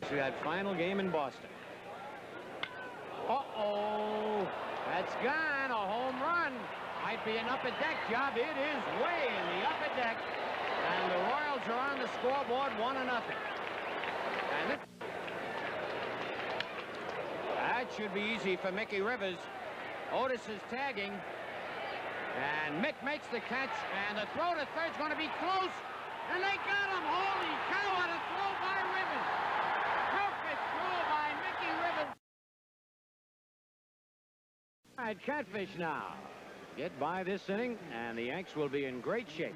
to that final game in Boston. Uh-oh. That's gone. A home run. Might be an upper deck job. It is way in the upper deck. And the Royals are on the scoreboard 1-0. And that should be easy for Mickey Rivers. Otis is tagging. And Mick makes the catch. And the throw to third's going to be close. And they got him. Holy cow, what a throw by Rivers. Perfect throw by Mickey Rivers. All right, Catfish now. Get by this inning, and the Yanks will be in great shape.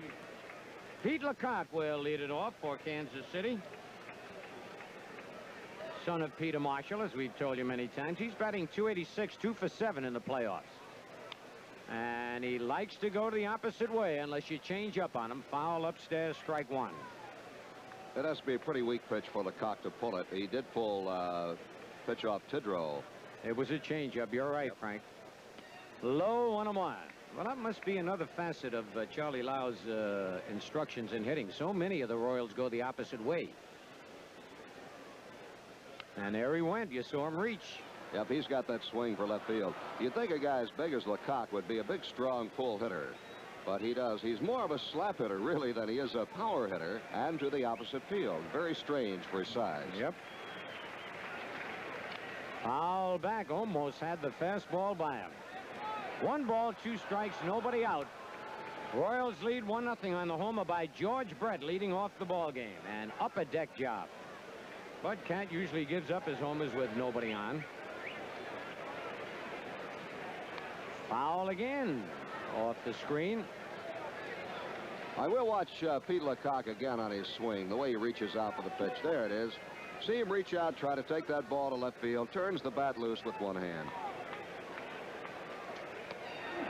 Pete Lecoq will lead it off for Kansas City. Son of Peter Marshall, as we've told you many times. He's batting .286, 2 for 7 in the playoffs. And he likes to go the opposite way unless you change up on him. Foul upstairs, strike one. It has to be a pretty weak pitch for Lecoq to pull it. He did pull pitch off Tidrow. It was a changeup. You're right, Frank. Low 1-1. Well, that must be another facet of Charlie Lau's instructions in hitting. So many of the Royals go the opposite way. And there he went. You saw him reach. Yep, he's got that swing for left field. You'd think a guy as big as Lecoq would be a big, strong, pull hitter. But he does. He's more of a slap hitter, really, than he is a power hitter, and to the opposite field. Very strange for his size. Yep. Foul back. Almost had the fastball by him. 1 ball, 2 strikes, nobody out. Royals lead 1-0 on the homer by George Brett, leading off the ball game. An upper deck job. But Cat usually gives up his homers with nobody on. Foul again. Off the screen. I will watch Pete Lecoq again on his swing, the way he reaches out for the pitch. There it is. See him reach out, try to take that ball to left field, turns the bat loose with one hand.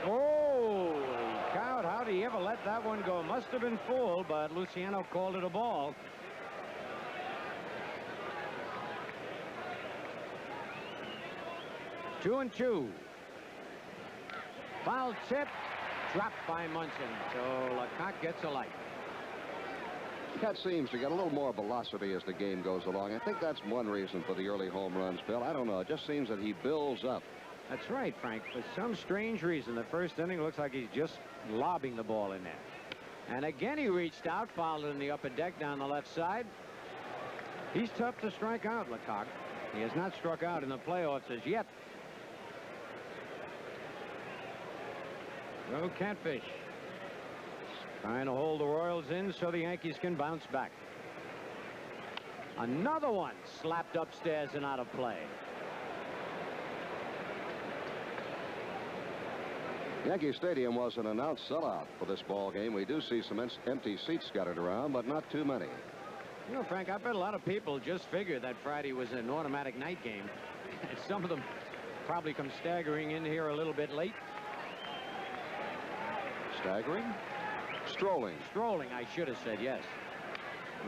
Oh, cow, how did he ever let that one go? Must have been full, but Luciano called it a ball. Two and two. Foul tip, dropped by Munson. So Lecoq gets a light. Cat seems to get a little more velocity as the game goes along. I think that's one reason for the early home runs, Bill. I don't know. It just seems that he builds up. That's right, Frank. For some strange reason, the first inning looks like he's just lobbing the ball in there. And again, he reached out, fouled it in the upper deck down the left side. He's tough to strike out, Lecoq. He has not struck out in the playoffs as yet. No Catfish. Trying to hold the Royals in so the Yankees can bounce back. Another one slapped upstairs and out of play. Yankee Stadium was an announced sellout for this ball game. We do see some empty seats scattered around, but not too many. You know, Frank, I bet a lot of people just figured that Friday was an automatic night game. Some of them probably come staggering in here a little bit late. Staggering? Strolling. Strolling, I should have said, yes.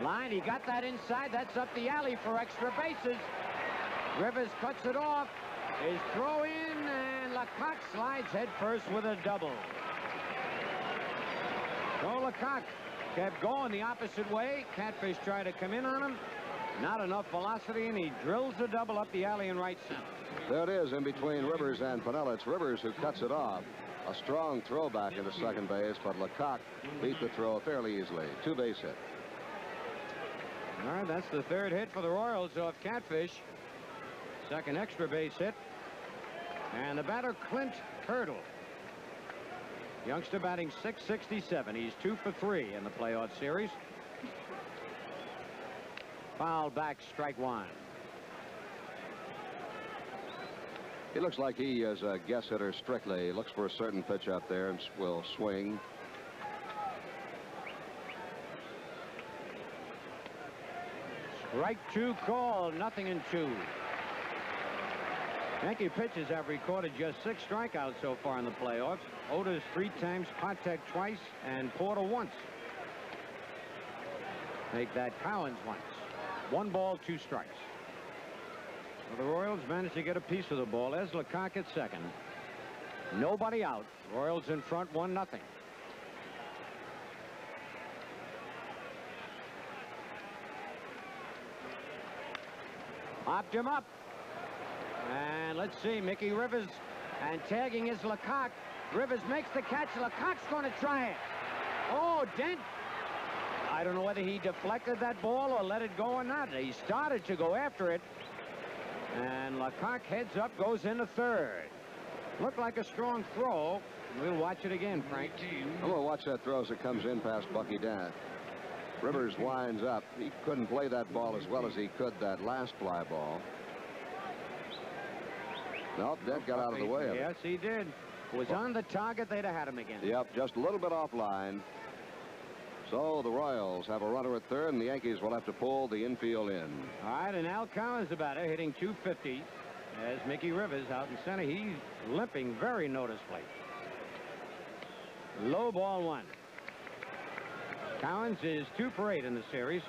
Line, he got that inside. That's up the alley for extra bases. Rivers cuts it off. His throw in, and Lecoq slides head first with a double. So Lecoq kept going the opposite way. Catfish tried to come in on him. Not enough velocity, and he drills the double up the alley in right center. There it is in between Rivers and Pennant. It's Rivers who cuts it off. A strong throw back into second base, but Lecoq beat the throw fairly easily. 2-base hit. All right, that's the third hit for the Royals off Catfish. Second extra base hit. And the batter, Clint Hurdle. Youngster batting .667. He's 2 for 3 in the playoff series. Foul back, strike one. He looks like he is a guess hitter strictly. He looks for a certain pitch out there and will swing. Strike two called, 0-2. Yankee pitchers have recorded just 6 strikeouts so far in the playoffs. Otis 3 times, Patek twice, and Porter once. Make that Cowens once. 1 ball, 2 strikes. Well, the Royals managed to get a piece of the ball. There's Lecoq at second. Nobody out. Royals in front, 1-0. Popped him up. And let's see, Mickey Rivers, and tagging is Lecoq. Rivers makes the catch. Lecoq's going to try it. Oh, Dent. I don't know whether he deflected that ball or let it go or not. He started to go after it. And Lecoq heads up, goes into third. Looked like a strong throw. We'll watch it again, Frank. I'm going to watch that throw as it comes in past Bucky Dent. Rivers winds up. He couldn't play that ball as well as he could that last fly ball. Nope, Dent got out of the way of it. Yes, he did. Was on the target, they'd have had him again. Yep, just a little bit offline. So the Royals have a runner at third, and the Yankees will have to pull the infield in. All right, and Al Collins the batter, hitting .250. As Mickey Rivers out in center, he's limping very noticeably. Low ball one. Collins is 2 for 8 in the series.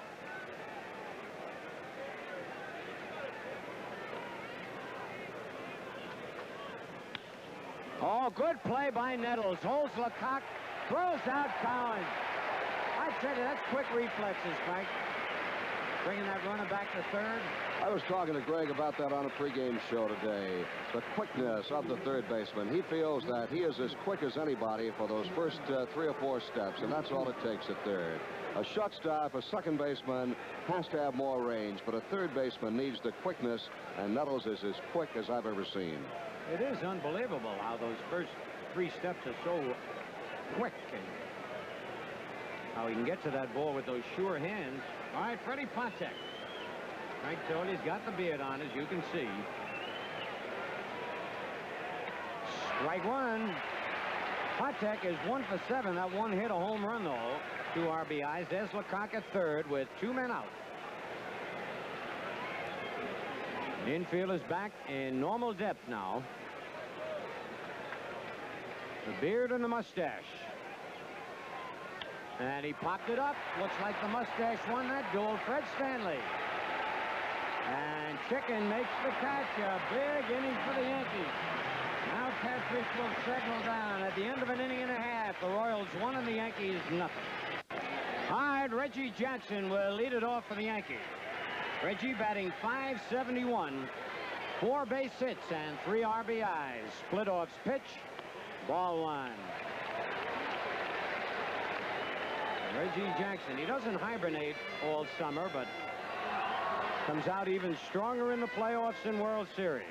Oh, good play by Nettles. Holds Lecoq, throws out Collins. I tell you, that's quick reflexes, Frank. Bringing that runner back to third. I was talking to Greg about that on a pregame show today. The quickness of the third baseman. He feels that he is as quick as anybody for those first 3 or 4 steps, and that's all it takes at third. A shortstop, a second baseman has to have more range, but a third baseman needs the quickness, and Nettles is as quick as I've ever seen. It is unbelievable how those first 3 steps are so quick, and how he can get to that ball with those sure hands. All right, Freddie Patek. Frank told he's got the beard on, as you can see. Strike one. Patek is 1 for 7. That one hit a home run, though. 2 RBIs. There's Lecoq at third with 2 men out. The infield is back in normal depth now. The beard and the mustache. And he popped it up. Looks like the mustache won that duel. Fred Stanley. And Chicken makes the catch. A big inning for the Yankees. Now Catfish will settle down. At the end of an inning and a half, the Royals 1 and the Yankees nothing. All right, Reggie Jackson will lead it off for the Yankees. Reggie batting .571, 4 base hits and 3 RBIs. Splitoff's pitch, ball 1. Reggie Jackson, he doesn't hibernate all summer, but comes out even stronger in the playoffs and World Series.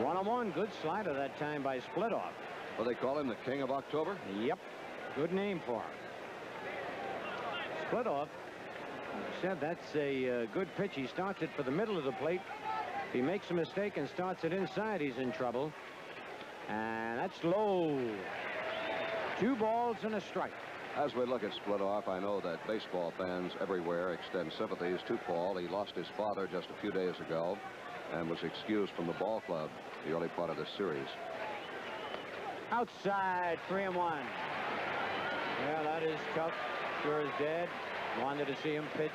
1-on-1, good slider that time by Splitoff. Well, they call him the King of October? Yep, good name for him. Splitoff said that's a good pitch. He starts it for the middle of the plate. If he makes a mistake and starts it inside, he's in trouble. And that's low. 2 balls and a strike. As we look at Splitoff, I know that baseball fans everywhere extend sympathies to Paul. He lost his father just a few days ago and was excused from the ball club the early part of this series. Outside, 3-1. Yeah, that is tough. Sure as dead. Wanted to see him pitch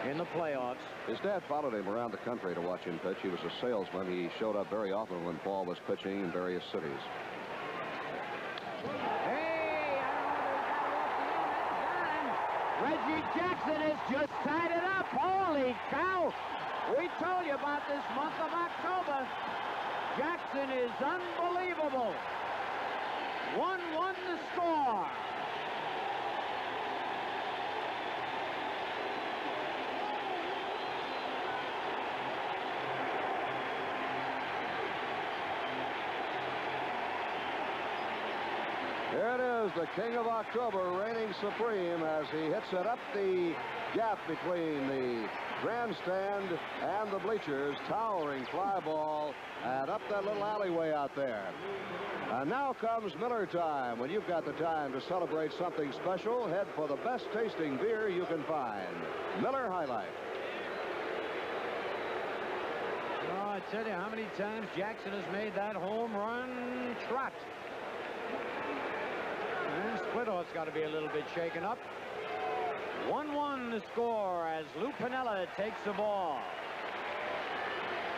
in the playoffs. His dad followed him around the country to watch him pitch. He was a salesman. He showed up very often when Paul was pitching in various cities. Hey, I don't know if Reggie Jackson has just tied it up. Holy cow. We told you about this month of October. Jackson is unbelievable. 1-1 the score. Here it is, the King of October reigning supreme as he hits it up the gap between the grandstand and the bleachers. Towering fly ball and up that little alleyway out there. And now comes Miller time. When you've got the time to celebrate something special, head for the best tasting beer you can find. Miller High Life. Oh, I tell you how many times Jackson has made that home run trot. And Splitoff's got to be a little bit shaken up. 1-1 the score as Lou Piniella takes the ball.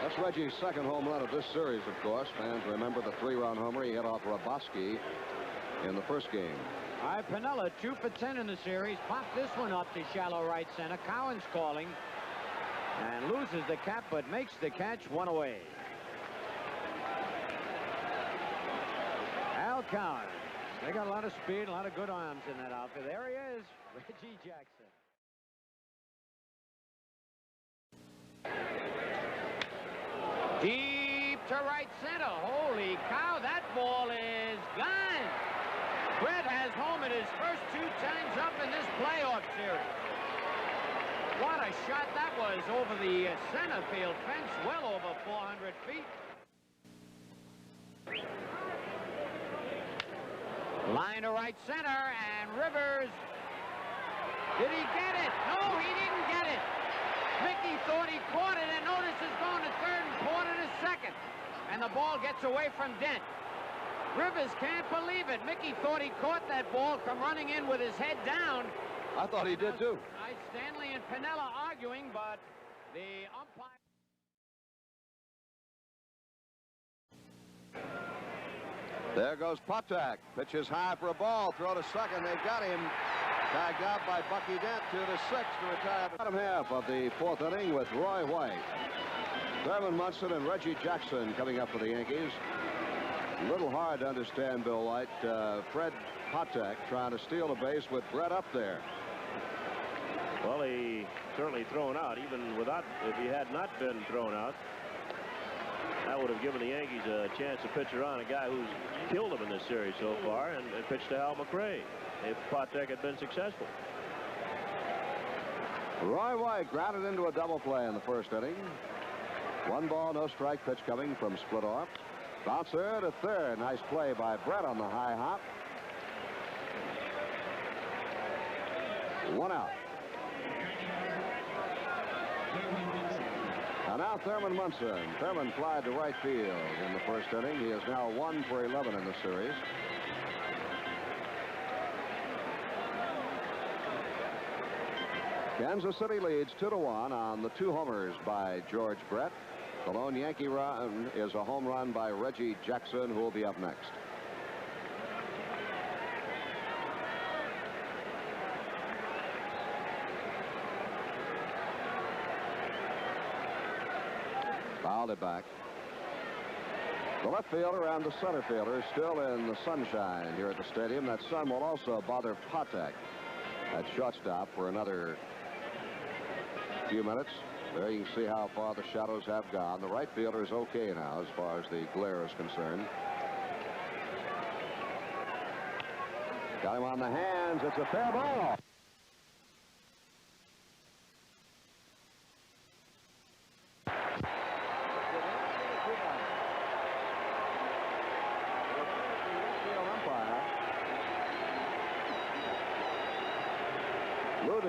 That's Reggie's second home run of this series, of course. Fans remember the 3-run homer he hit off Raboski in the first game. All right, Piniella 2 for 10 in the series. Popped this one up to shallow right center. Cowan's calling. And loses the cap, but makes the catch, one away. ALCS. They got a lot of speed, a lot of good arms in that outfit. There he is, Reggie Jackson. Deep to right center. Holy cow, that ball is gone. Brett has homered his first 2 times up in this playoff series. What a shot that was over the center field fence, well over 400 feet. Line to right center, and Rivers. Did he get it? No, he didn't get it. Mickey thought he caught it, and notice is going to third and Porter to second. And the ball gets away from Dent. Rivers can't believe it. Mickey thought he caught that ball from running in with his head down. I thought he did too. Stanley and Piniella arguing, but the umpire. There goes Patek. Pitches high for a ball. Throw to second. They've got him. Tagged out by Bucky Dent to the 6th to retire the bottom half of the 4th inning with Roy White. Thurman Munson and Reggie Jackson coming up for the Yankees. A little hard to understand, Bill White. Fred Patek trying to steal a base with Brett up there. Well, he certainly thrown out, even without, if he had not been thrown out, that would have given the Yankees a chance to pitch around a guy who's killed them in this series so far, and pitched to Hal McRae if Patek had been successful. Roy White grounded into a double play in the 1st inning. 1 ball, no strike pitch coming from split off. Bouncer to third. Nice play by Brett on the high hop. 1 out. And now Thurman Munson. Thurman flied to right field in the 1st inning. He is now 1 for 11 in the series. Kansas City leads 2-1 on the 2 homers by George Brett. The lone Yankee run is a home run by Reggie Jackson, who will be up next. Fouled it back. The left fielder and the center fielder still in the sunshine here at the stadium. That sun will also bother Patek at shortstop for another few minutes. There you can see how far the shadows have gone. The right fielder is okay now as far as the glare is concerned. Got him on the hands. It's a fair ball.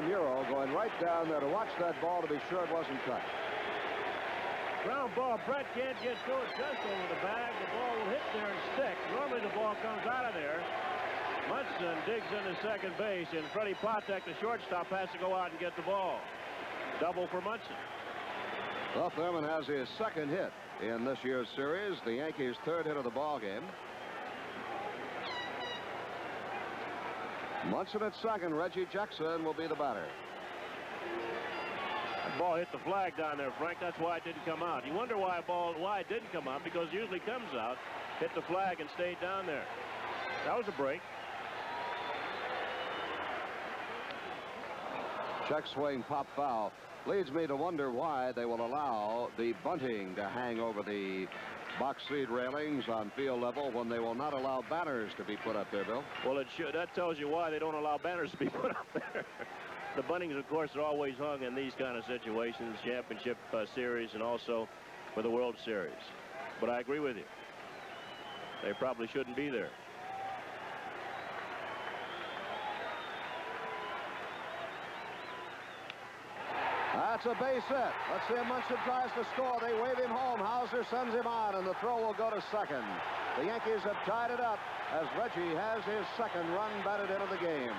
Muro going right down there to watch that ball to be sure it wasn't cut. Ground ball. Brett can't get to it just over the bag. The ball will hit there and stick. Normally the ball comes out of there. Munson digs into second base, and Freddie Patek, the shortstop, has to go out and get the ball. Double for Munson. Well, Thurman has his 2nd hit in this year's series. The Yankees' 3rd hit of the ball game. Munson at second. Reggie Jackson will be the batter. That ball hit the flag down there, Frank. That's why it didn't come out. You wonder why it didn't come out, because it usually comes out, hit the flag, and stayed down there. That was a break. Check swing, pop foul. Leads me to wonder why they will allow the bunting to hang over the box seat railings on field level when they will not allow banners to be put up there, Bill. Well, that tells you why they don't allow banners to be put up there. The buntings, of course, are always hung in these kind of situations, championship series, and also for the World Series. But I agree with you. They probably shouldn't be there. That's a base hit. Let's see if Munson tries to score. They wave him home. Hauser sends him on, and the throw will go to second. The Yankees have tied it up as Reggie has his 2nd run batted into the game.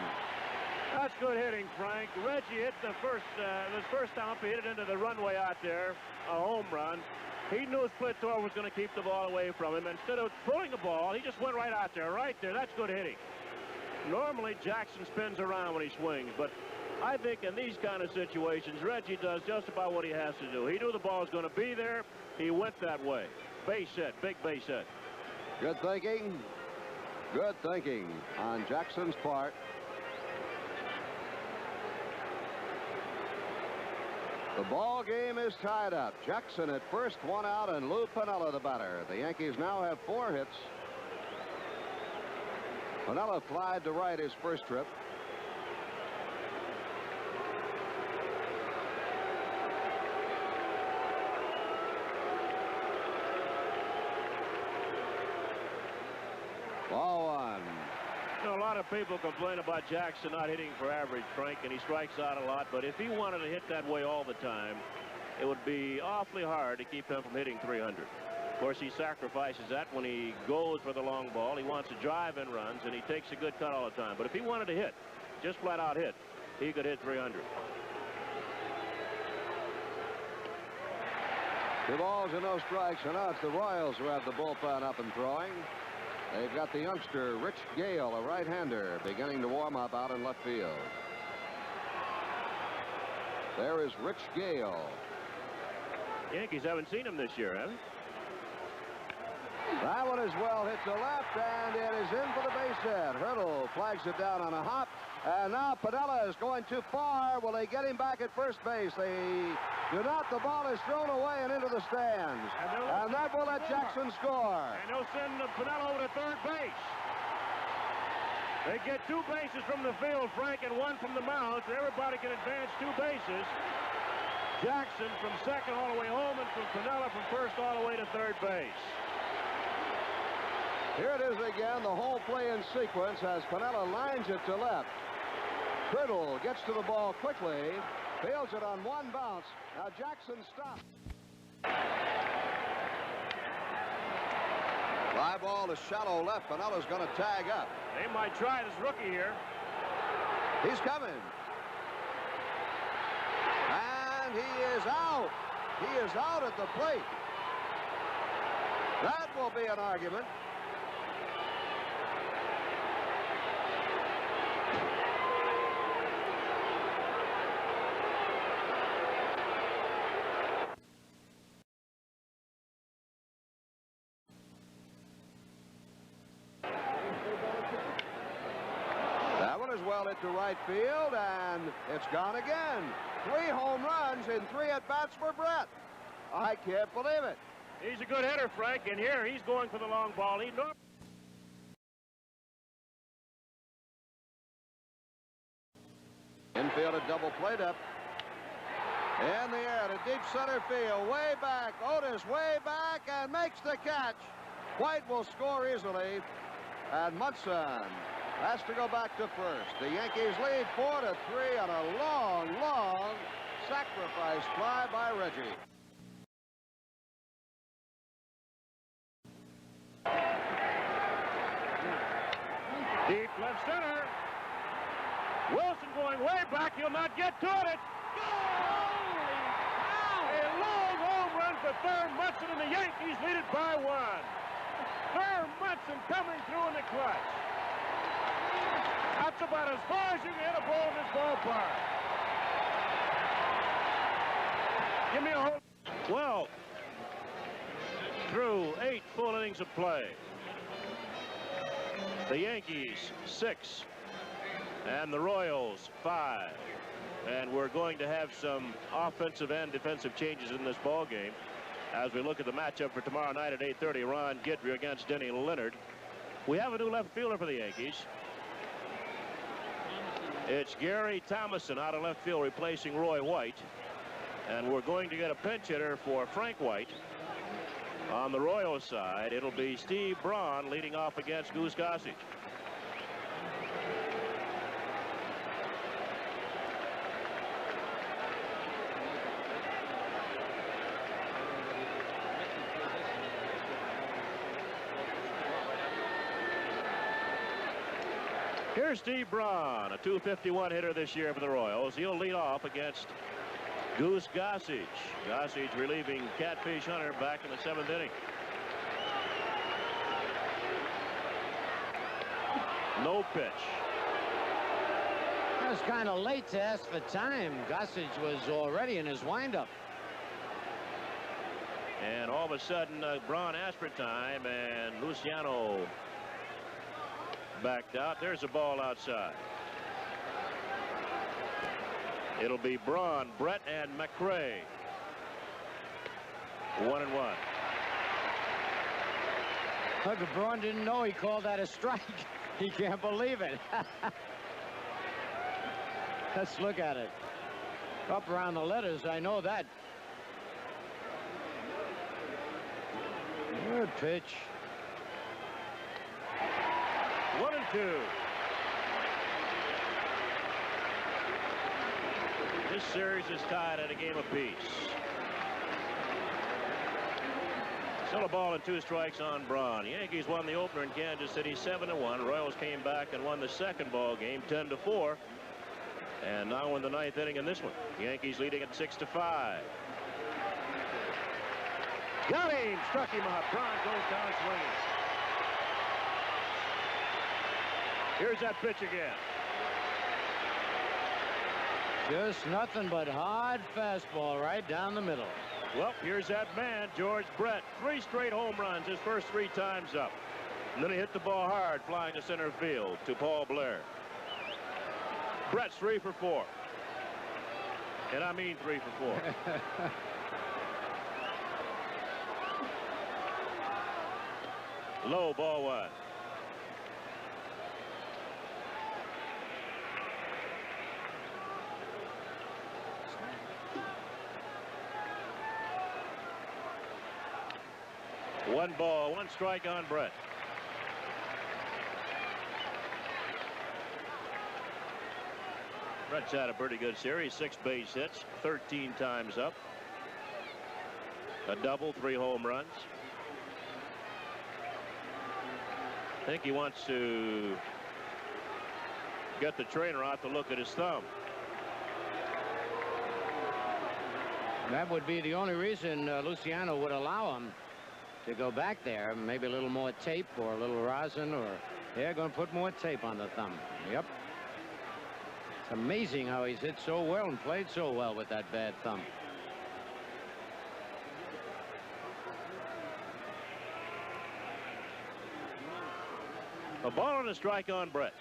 That's good hitting, Frank. Reggie hit the first time he hit it into the runway out there, a home run. He knew Splitor was going to keep the ball away from him. Instead of throwing the ball, he just went right out there, right there. That's good hitting. Normally, Jackson spins around when he swings, but I think in these kind of situations, Reggie does just about what he has to do. He knew the ball was going to be there. He went that way. Base hit, big base hit. Good thinking. Good thinking on Jackson's part. The ball game is tied up. Jackson at first, 1 out, and Lou Piniella the batter. The Yankees now have 4 hits. Piniella flied to right his first trip. Ball 1. You know, a lot of people complain about Jackson not hitting for average, Frank, and he strikes out a lot. But if he wanted to hit that way all the time, it would be awfully hard to keep him from hitting 300. Of course, he sacrifices that when he goes for the long ball. He wants to drive in runs, and he takes a good cut all the time. But if he wanted to hit, just flat out hit, he could hit 300. 2 balls and no strikes, and now it's the Royals who have the bullpen up and throwing. They've got the youngster Rich Gale, a right-hander, beginning to warm up out in left field. There is Rich Gale. Yankees haven't seen him this year, have they? That one is well hit to left, and it is in for the base hit. Hurdle flags it down on a hop, and now Piniella is going too far. Will they get him back at first base? They do not. The ball is thrown away and into the stands, and that will let Jackson score. And they'll send Piniella over to third base. They get 2 bases from the field, Frank, and 1 from the mound, so everybody can advance 2 bases. Jackson from second all the way home, and from Piniella from first all the way to third base. Here it is again, the whole play in sequence as Piniella lines it to left. Criddle gets to the ball quickly, fields it on 1 bounce. Now Jackson stops. Fly ball to shallow left. Pinella's going to tag up. They might try this rookie here. He's coming. And he is out. He is out at the plate. That will be an argument. Well hit to right field, and it's gone again. 3 home runs in 3 at-bats for Brett. I can't believe it. He's a good hitter, Frank, and here he's going for the long ball. Infield a double plate up. In the air to deep center field. Way back. Otis way back and makes the catch. White will score easily. And Munson has to go back to first. The Yankees lead 4-3 on a long, long sacrifice fly by Reggie. Deep left center. Wilson going way back. He'll not get to it. A long home run for Thurm Munson, and the Yankees lead it by 1. Thurm Munson coming through in the clutch. That's about as far as you can hit a ball in this ballpark. Give me a whole... Well, through 8 full innings of play, the Yankees 6 and the Royals 5. And we're going to have some offensive and defensive changes in this ball game as we look at the matchup for tomorrow night at 8:30. Ron Guidry against Denny Leonard. We have a new left fielder for the Yankees. It's Gary Thomason out of left field replacing Roy White. And we're going to get a pinch hitter for Frank White. On the Royals side, it'll be Steve Braun leading off against Goose Gossage. Here's Steve Braun, a .251 hitter this year for the Royals. He'll lead off against Goose Gossage. Gossage relieving Catfish Hunter back in the 7th inning. No pitch. was kind of late to ask for time. Gossage was already in his windup. And all of a sudden, Braun asked for time, and Luciano backed out. There's a ball outside. It'll be Braun, Brett, and McRae. 1-1. Look, Braun didn't know he called that a strike. He can't believe it. Let's look at it. Up around the letters, I know that. Good pitch. 1-2. This series is tied at a game apiece. Still a ball and 2 strikes on Braun. Yankees won the opener in Kansas City 7-1. Royals came back and won the second ball game 10-4. And now in the 9th inning in this one. Yankees leading at 6-5. Got him! Struck him out. Braun goes down swinging. Here's that pitch again. Just nothing but hard fastball right down the middle. Well, here's that man, George Brett. 3 straight home runs his first 3 times up. And then he hit the ball hard, flying to center field to Paul Blair. Brett's 3 for 4. And I mean 3 for 4. Low, ball 1. One ball, 1 strike on Brett. Brett's had a pretty good series. 6 base hits, 13 times up. A double, 3 home runs. I think he wants to get the trainer out to look at his thumb. That would be the only reason Luciano would allow him to go back there. Maybe a little more tape or a little rosin, or they're going to put more tape on the thumb. Yep. It's amazing how he's hit so well and played so well with that bad thumb. A ball and a strike on Brett.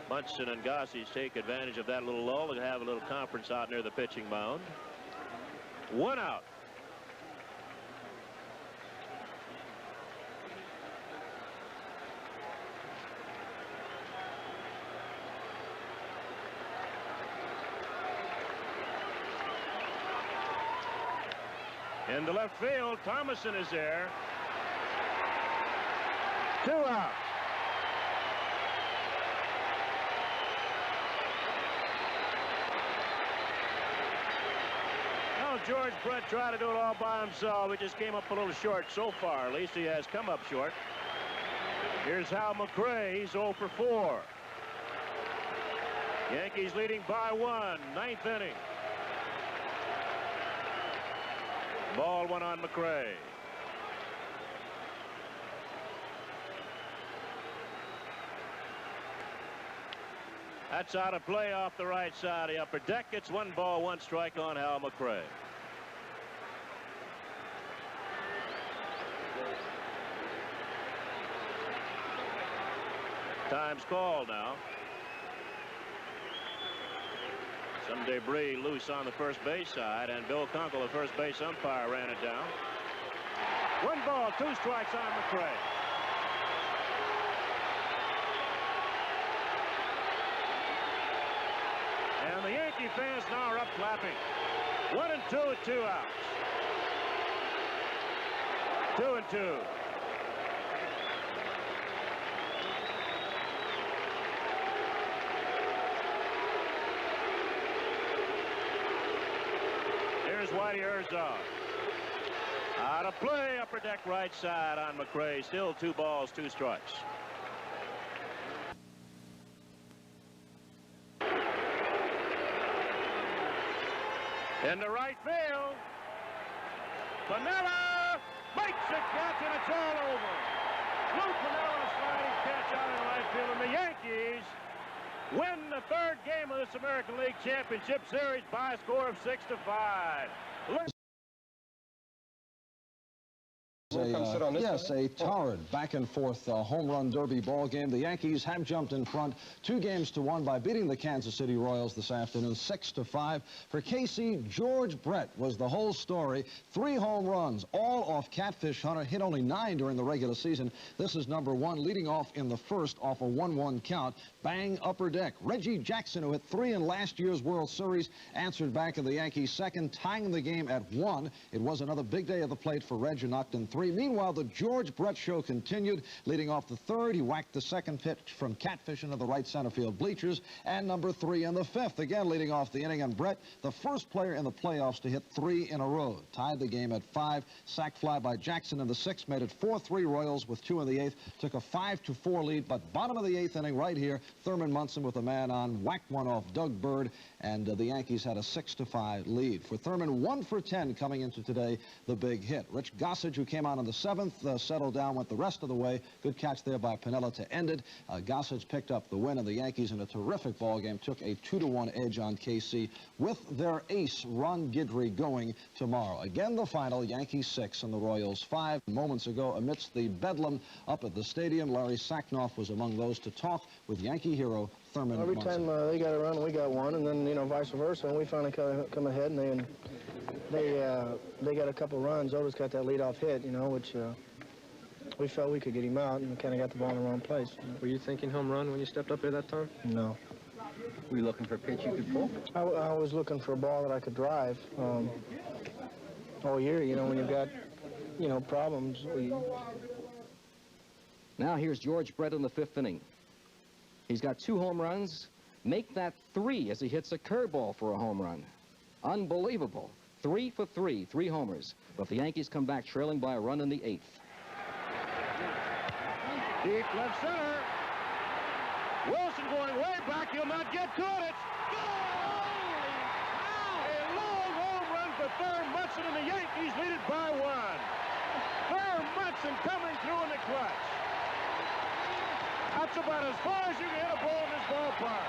Munson and Gossage take advantage of that little lull and have a little conference out near the pitching mound. 1 out. In the left field, Thomason is there. 2 out. Now George Brett tried to do it all by himself. He just came up a little short so far. At least he has come up short. Here's Hal McRae. He's 0 for 4. Yankees leading by 1. 9th inning. Ball 1 on McRae. That's out of play off the right side of the upper deck. It's 1 ball, 1 strike on Hal McRae. Time's called now. Some debris loose on the first base side, and Bill Kunkel, the first base umpire, ran it down. 1 ball, 2 strikes on McRae. And the Yankee fans now are up clapping. 1 and 2 at 2 outs. 2 and 2. Here's Whitey Herzog. Out of play, upper deck right side on McRae. Still 2 balls, 2 strikes. Into right field. Piniella makes a catch, and it's all over. Lou Piniella sliding catch out in right field, and the Yankees win the third game of this American League Championship Series by a score of 6-5. A torrid back-and-forth home run derby ball game. The Yankees have jumped in front 2-1 by beating the Kansas City Royals this afternoon 6-5. For KC, George Brett was the whole story. 3 home runs, all off Catfish Hunter. Hit only 9 during the regular season. This is number 1, leading off in the first off a 1-1 count. Bang, upper deck. Reggie Jackson, who hit 3 in last year's World Series, answered back in the Yankees' second, tying the game at 1. It was another big day at the plate for Reg, who knocked in 3. Meanwhile, the George Brett show continued. Leading off the third, he whacked the second pitch from Catfish into the right center field bleachers, and number 3 in the fifth. Again, leading off the inning, and Brett, the first player in the playoffs to hit 3 in a row. Tied the game at 5. Sac fly by Jackson in the 6th made it 4-3 Royals with 2 in the 8th. Took a 5-4 lead, but bottom of the 8th inning right here, Thurman Munson with a man on, whacked one off Doug Bird, and the Yankees had a 6-5 lead. For Thurman, 1 for 10 coming into today, the big hit. Rich Gossage, who came on in the 7th, settled down, went the rest of the way. Good catch there by Piniella to end it. Gossage picked up the win, and the Yankees in a terrific ball game took a 2-1 edge on KC with their ace, Ron Guidry, going tomorrow. Again, the final, Yankees 6 and the Royals 5. Moments ago, amidst the bedlam up at the stadium, Larry Sacknoff was among those to talk with Yankee hero Thurman Every Munson. time they got a run, we got one, and then, you know, vice versa, and we finally come ahead, and they got a couple runs. Otis got that leadoff hit, you know, which we felt we could get him out, and we kind of got the ball in the wrong place. Were you thinking home run when you stepped up there that time? No. Were you looking for a pitch you could pull? I was looking for a ball that I could drive all year, you know, when you've got, you know, problems. Now here's George Brett in the 5th inning. He's got 2 home runs. Make that 3 as he hits a curveball for a home run. Unbelievable. 3 for 3, 3 homers. But the Yankees come back trailing by a run in the 8th. Deep left center. Wilson going way back. He'll not get to it. It's a long home run for Thurman Munson, and the Yankees lead it by 1. Thurman Munson coming through in the clutch. That's about as far as you can hit a ball in this ballpark.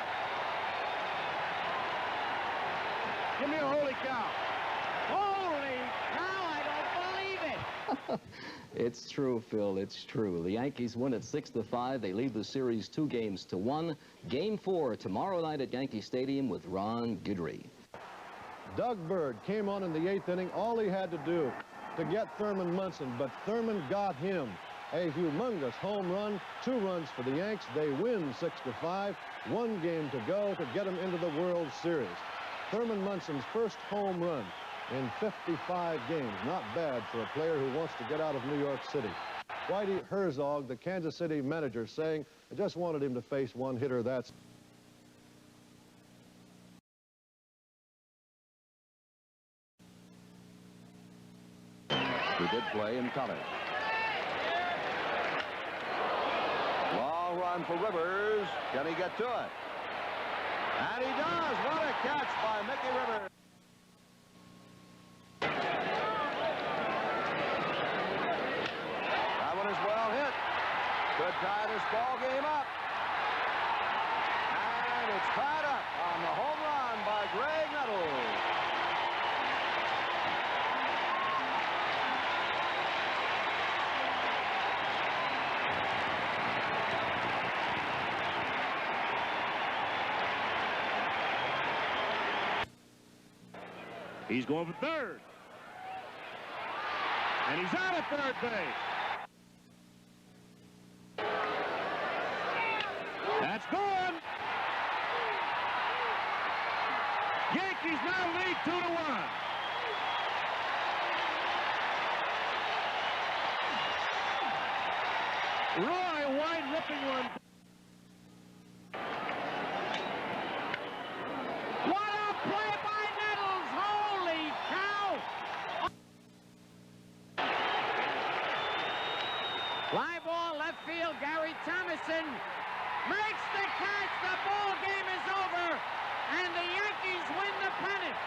Give me a holy cow. Holy cow, I don't believe it. It's true, Phil. It's true. The Yankees win at 6-5. They lead the series 2-1. Game 4 tomorrow night at Yankee Stadium with Ron Guidry. Doug Bird came on in the 8th inning. All he had to do to get Thurman Munson, but Thurman got him. A humongous home run, 2 runs for the Yanks. They win 6-5. 1 game to go to get them into the World Series. Thurman Munson's first home run in 55 games. Not bad for a player who wants to get out of New York City. Whitey Herzog, the Kansas City manager, saying, I just wanted him to face one hitter. That's... He did play in college. Long run for Rivers. Can he get to it? And he does. What a catch by Mickey Rivers. That one is well hit. Could tie this ball game up. And it's tied up on the home run by Greg Nettles. He's going for third. And he's out at third base. That's gone. Yankees now lead 2-1. Roy White ripping one. What a play by Nettles! Holy cow! Fly ball, left field, Gary Thomason makes the catch. The ball game is over, and the Yankees win the pennant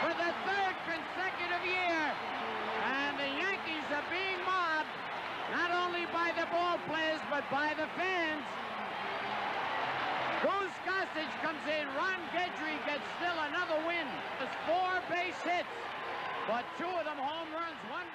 for the 3rd consecutive year. And the Yankees are being mobbed, not only by the ball players, but by the fans. Goose Gossage message comes in. Ron Guidry gets still another win. There's 4 base hits, but 2 of them home runs. One